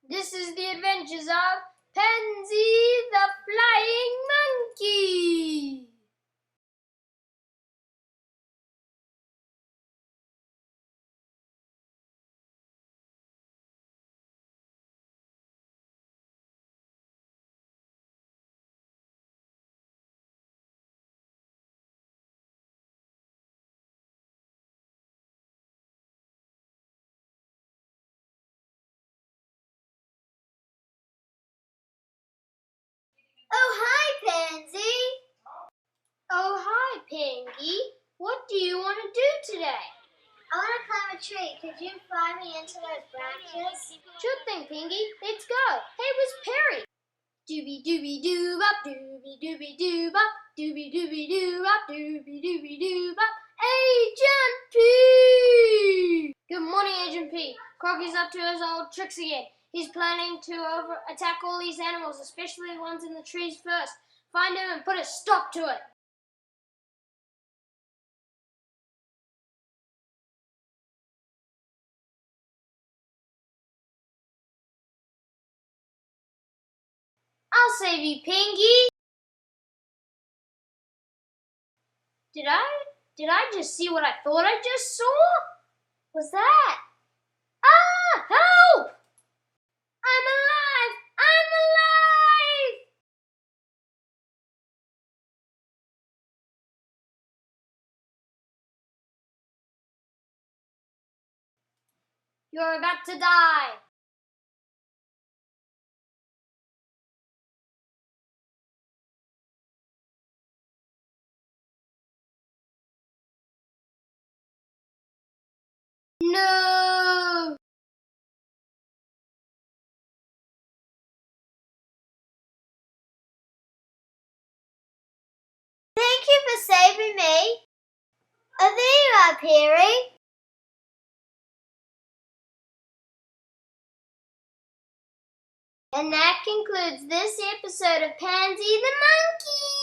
This is the adventures of Pansy the Flying Monkey. Oh, hi, Pansy. Oh, hi, Pinky. What do you want to do today? I want to climb a tree. Could you fly me into those branches? Sure thing, Pinky. Let's go. Hey, where's Perry? Doobie doobie doo bop, doobie doobie doo bop, doobie doobie doo bop, doobie doobie doo bop. Agent P! Good morning, Agent P. Crocky's up to his old tricks again. He's planning to attack all these animals, especially the ones in the trees first. Find him and put a stop to it. I'll save you, Pinky. Did I just see what I thought I just saw? What's that? Ah! Help! I'm alive! I'm alive! You're about to die. No! Thank you for saving me. Oh, there you are, Perry. And that concludes this episode of Pansy the Monkey.